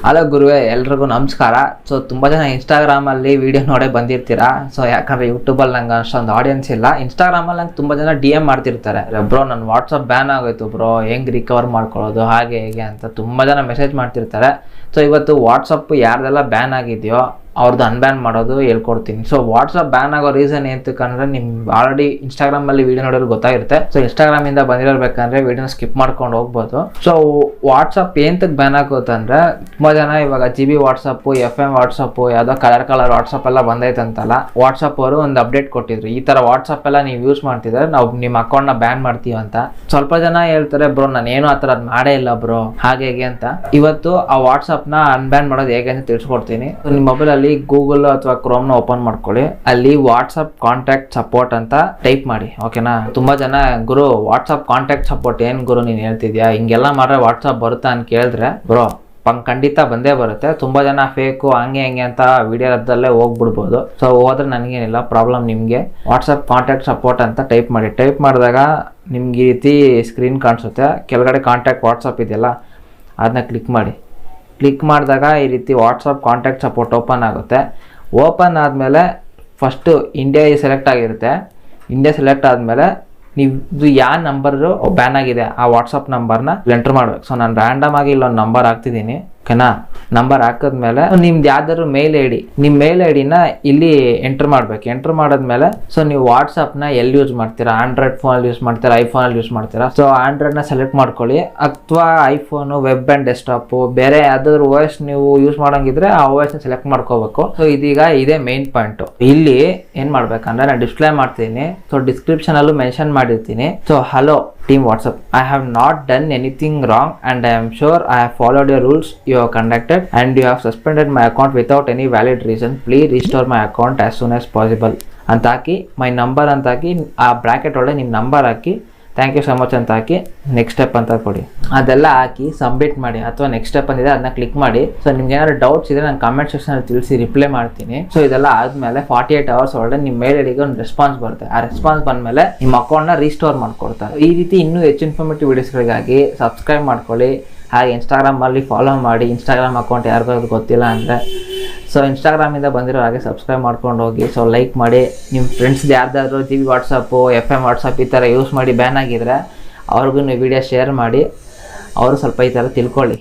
Hello ಗುರುವೆ, ಎಲ್ರಿಗೂ ನಮಸ್ಕಾರ. ಸೊ ತುಂಬ ಜನ ಇನ್ಸ್ಟಾಗ್ರಾಮಲ್ಲಿ ವೀಡಿಯೋ ನೋಡೇ ಬಂದಿರ್ತೀರಾ. ಸೊ ಯಾಕಂದರೆ ಯೂಟ್ಯೂಬಲ್ಲಿ ನಂಗೆ ಅಷ್ಟೊಂದು ಆಡಿಯನ್ಸ್ ಇಲ್ಲ. ಇನ್ಸ್ಟಾಗ್ರಾಮಲ್ಲಿ ನಂಗೆ ತುಂಬ ಜನ DM ಮಾಡ್ತಿರ್ತಾರೆ, ಬ್ರೋ ನನ್ನ ವಾಟ್ಸಪ್ ಬ್ಯಾನ್ ಆಗೋಯ್ತು ಬ್ರೋ, ಹೆಂಗೆ ರಿಕವರ್ ಮಾಡ್ಕೊಳ್ಳೋದು ಹಾಗೆ ಹೇಗೆ ಅಂತ ತುಂಬ ಜನ ಮೆಸೇಜ್ ಮಾಡ್ತಿರ್ತಾರೆ. ಸೊ ಇವತ್ತು ವಾಟ್ಸಪ್ ಯಾರ್ದೆಲ್ಲ ಬ್ಯಾನ್ ಆಗಿದೆಯೋ ಅವ್ರದ್ದು ಅನ್ಬ್ಯಾನ್ ಮಾಡೋದು ಹೇಳ್ಕೊಡ್ತೀನಿ. ಸೊ ವಾಟ್ಸಪ್ ಬ್ಯಾನ್ ಆಗೋ ರೀಸನ್ ಏನಂತಕ್ಕಂದ್ರೆ ನಿಮ್ಗೆ ಆಲ್ರೆಡಿ ಇನ್ಸ್ಟಾಗ್ರಾಮಲ್ಲಿ ವೀಡಿಯೋ ನೋಡೋರು ಗೊತ್ತಾಗಿರುತ್ತೆ. ಸೊ ಇನ್ಸ್ಟಾಗ್ರಾಮಿಂದ ಬಂದಿರಬೇಕಂದ್ರೆ ವೀಡಿಯೋನ ಸ್ಕಿಪ್ ಮಾಡ್ಕೊಂಡು ಹೋಗ್ಬೋದು. ಸೊ ವಾಟ್ಸಪ್ ಏನಕ್ಕೆ ಬ್ಯಾನ್ ಆಗುತ್ತಂದ್ರೆ ತುಂಬ ಜನ ಇವಾಗ GB ವಾಟ್ಸಪ್ಪು, FM ವಾಟ್ಸಪ್ಪು, ಯಾವುದೋ ಕಲರ್ ವಾಟ್ಸಪ್ ಎಲ್ಲ ಬಂದೈತಂತಲ್ಲ. ವಾಟ್ಸಪ್ ಅವರು ಒಂದು ಅಪ್ಡೇಟ್ ಕೊಟ್ಟಿದ್ರು, ಈ ಥರ ವಾಟ್ಸಪ್ ಎಲ್ಲ ನೀವು ಯೂಸ್ ಮಾಡ್ತಿದ್ರೆ ನಾವು ನಿಮ್ಮ ಅಕೌಂಟ್ನ ಬ್ಯಾನ್ ಮಾಡ್ತೀವಿ ಅಂತ. ಸ್ವಲ್ಪ ಜನ ಹೇಳ್ತಾರೆ, ಬ್ರೋ ನಾನು ಏನು ಆ ಥರ ಮಾಡೇ ಇಲ್ಲ ಬ್ರೋ ಹಾಗೆ ಹೇಗೆ ಅಂತ. ಇವತ್ತು ಆ ವಾಟ್ಸಪ್ನ ಅನ್ಬ್ಯಾನ್ ಮಾಡೋದು ಹೇಗೆ ಅಂತ ತಿಳಿಸ್ಕೊಡ್ತೀನಿ. ನಿಮ್ಮ ಮೊಬೈಲಲ್ಲಿ ಗೂಗಲ್ ಅಥವಾ ಕ್ರೋಮ್ನ ಓಪನ್ ಮಾಡ್ಕೊಳ್ಳಿ, ಅಲ್ಲಿ ವಾಟ್ಸಪ್ ಕಾಂಟ್ಯಾಕ್ಟ್ ಸಪೋರ್ಟ್ ಅಂತ ಟೈಪ್ ಮಾಡಿ, ಓಕೆನಾ. ತುಂಬಾ ಜನ ಗುರು ವಾಟ್ಸಪ್ ಕಾಂಟ್ಯಾಕ್ಟ್ ಸಪೋರ್ಟ್ ಏನ್ ಗುರು ನೀನ್ ಹೇಳ್ತಿದ್ಯಾ, ಹಿಂಗೆಲ್ಲ ಮಾಡ್ರೆ ವಾಟ್ಸಪ್ ಬರುತ್ತಾ ಅಂತ ಕೇಳಿದ್ರೆ ಬ್ರೋ ಖಂಡಿತ ಬಂದೇ ಬರುತ್ತೆ. ತುಂಬಾ ಜನ ಫೇಕು ಹಂಗೆ ಹೆಂಗೆ ಅಂತ ವಿಡಿಯೋದಲ್ಲೇ ಹೋಗ್ಬಿಡ್ಬೋದು. ಸೊ ಹೋದ್ರೆ ನನಗೇನಿಲ್ಲ ಪ್ರಾಬ್ಲಮ್. ನಿಮಗೆ ವಾಟ್ಸಪ್ ಕಾಂಟ್ಯಾಕ್ಟ್ ಸಪೋರ್ಟ್ ಅಂತ ಟೈಪ್ ಮಾಡಿ. ಟೈಪ್ ಮಾಡಿದಾಗ ನಿಮ್ಗೆ ಈ ರೀತಿ ಸ್ಕ್ರೀನ್ ಕಾಣಿಸುತ್ತೆ. ಕೆಳಗಡೆ ಕಾಂಟ್ಯಾಕ್ಟ್ ವಾಟ್ಸಪ್ ಇದೆಯಲ್ಲ ಅದನ್ನ ಕ್ಲಿಕ್ ಮಾಡಿ. ಕ್ಲಿಕ್ ಮಾಡಿದಾಗ ಈ ರೀತಿ ವಾಟ್ಸಪ್ ಕಾಂಟ್ಯಾಕ್ಟ್ ಸಪೋರ್ಟ್ ಓಪನ್ ಆಗುತ್ತೆ. ಓಪನ್ ಆದಮೇಲೆ ಫಸ್ಟು ಇಂಡಿಯಾ ಸೆಲೆಕ್ಟ್ ಆಗಿರುತ್ತೆ. ಇಂಡಿಯಾ ಸೆಲೆಕ್ಟ್ ಆದಮೇಲೆ ನೀವು ಯಾವ ನಂಬರು ಬ್ಯಾನ್ ಆಗಿದೆ ಆ ವಾಟ್ಸಪ್ ನಂಬರ್ನ ಎಂಟ್ರ್ ಮಾಡ್ಬೇಕು. ಸೊ ನಾನು ರ್ಯಾಂಡಮ್ ಆಗಿ ಇಲ್ಲೊಂದು ನಂಬರ್ ಹಾಕ್ತಿದ್ದೀನಿ, ಓಕೆನಾ. ನಂಬರ್ ಹಾಕಿದ್ಮೇಲೆ ನಿಮ್ದು ಯಾವ್ದಾದ್ರು ಮೇಲ್ ಐ ಡಿ, ನಿಮ್ಮ ಮೇಲ್ ಐ ಡಿನ ಇಲ್ಲಿ ಎಂಟ್ರ್ ಮಾಡ್ಬೇಕು. ಎಂಟ್ರ್ ಮಾಡಿದ್ಮೇಲೆ ಸೊ ನೀವು ವಾಟ್ಸಪ್ನ ಎಲ್ಲಿ ಯೂಸ್ ಮಾಡ್ತೀರಾ, ಆಂಡ್ರಾಯ್ಡ್ ಫೋನಲ್ಲಿ ಯೂಸ್ ಮಾಡ್ತೀರಾ, ಐಫೋನಲ್ಲಿ ಯೂಸ್ ಮಾಡ್ತೀರಾ. ಸೊ ಆಂಡ್ರಾಯ್ಡ್ನ ಸೆಲೆಕ್ಟ್ ಮಾಡ್ಕೊಳ್ಳಿ, ಅಥವಾ ಐಫೋನು, ವೆಬ್ ಆ್ಯಂಡ್ ಡೆಸ್ಕ್ಟಾಪು, ಬೇರೆ ಯಾವ್ದಾದ್ರು OS ನೀವು ಯೂಸ್ ಮಾಡೋಂಗಿದ್ರೆ ಆ OSನ ಸೆಲೆಕ್ಟ್ ಮಾಡ್ಕೋಬೇಕು. ಸೊ ಇದೀಗ ಇದೇ ಮೇನ್ ಪಾಯಿಂಟು. ಇಲ್ಲಿ ಏನು ಮಾಡ್ಬೇಕಂದ್ರೆ ನಾನು ಡಿಸ್ಪ್ಲೇ ಮಾಡ್ತೀನಿ. ಸೊ ಡಿಸ್ಕ್ರಿಪ್ಷನಲ್ಲೂ ಮೆನ್ಷನ್ ಮಾಡಿರ್ತೀನಿ. So hello team WhatsApp, I have not done anything wrong and I am sure I have followed your rules you have conducted and you have suspended my account without any valid reason. Please restore my account as soon as possible ಅಂತ ಹಾಕಿ, my number ಅಂತ ಹಾಕಿ, ಆ bracket ಒಳಗೆ ನಿಮ್ಮ number ಹಾಕಿ, thank you so much ಅಂತ ಹಾಕಿ, next step ಅಂತ ಕೊಡಿ. ಅದೆಲ್ಲ ಹಾಕಿ ಸಬ್ಮಿಟ್ ಮಾಡಿ, ಅಥವಾ ನೆಕ್ಸ್ಟ್ ಸ್ಟೆಪ್ ಅಂದಿದೆ ಅದನ್ನ ಕ್ಲಿಕ್ ಮಾಡಿ. ಸೊ ನಿಮ್ಗೆ ಏನಾದ್ರು ಡೌಟ್ಸ್ ಇದ್ರೆ ನಾನು ಕಮೆಂಟ್ ಸೆಕ್ಷನಲ್ಲಿ ತಿಳಿಸಿ ರಿಪ್ಲೈ ಮಾಡ್ತೀನಿ. ಸೊ ಇದೆಲ್ಲ ಆದಮೇಲೆ 48 hours ಒಳಗೆ ನಿಮ್ಮ ಮೇಲ್ ಐಡಿಗೆ ಒಂದು ರೆಸ್ಪಾನ್ಸ್ ಬರುತ್ತೆ. ಆ ರೆಸ್ಪಾನ್ಸ್ ಬಂದಮೇಲೆ ನಿಮ್ಮ ಅಕೌಂಟ್ನ ರೀಸ್ಟೋರ್ ಮಾಡ್ಕೊಡ್ತಾರೆ. ಈ ರೀತಿ ಇನ್ನೂ ಹೆಚ್ಚು ಇನ್ಫಾರ್ಮೇಟಿವ್ ವೀಡಿಯೋಸ್ಗಳಿಗಾಗಿ ಸಬ್ಸ್ಕ್ರೈಬ್ ಮಾಡ್ಕೊಳ್ಳಿ. ಹಾಗೆ ಇನ್ಸ್ಟಾಗ್ರಾಮಲ್ಲಿ ಫಾಲೋ ಮಾಡಿ. ಇನ್ಸ್ಟಾಗ್ರಾಮ್ ಅಕೌಂಟ್ ಯಾರಿಗಾದ್ರು ಗೊತ್ತಿಲ್ಲ ಅಂದರೆ ಸೊ ಇನ್ಸ್ಟಾಗ್ರಾಮಿಂದ ಬಂದಿರೋ ಹಾಗೆ ಸಬ್ಸ್ಕ್ರೈಬ್ ಮಾಡ್ಕೊಂಡು ಹೋಗಿ. ಸೊ ಲೈಕ್ ಮಾಡಿ. ನಿಮ್ಮ ಫ್ರೆಂಡ್ಸ್ದು ಯಾರ್ದಾದ್ರು GB ವಾಟ್ಸಪ್ಪು, FM ವಾಟ್ಸಪ್ ಈ ಥರ ಯೂಸ್ ಮಾಡಿ ಬ್ಯಾನ್ ಆಗಿದ್ರೆ ಅವ್ರಿಗೂ ನೀವು ವಿಡಿಯೋ ಶೇರ್ ಮಾಡಿ, ಅವರು ಸ್ವಲ್ಪ ಈ ಥರ ತಿಳ್ಕೊಳ್ಳಿ.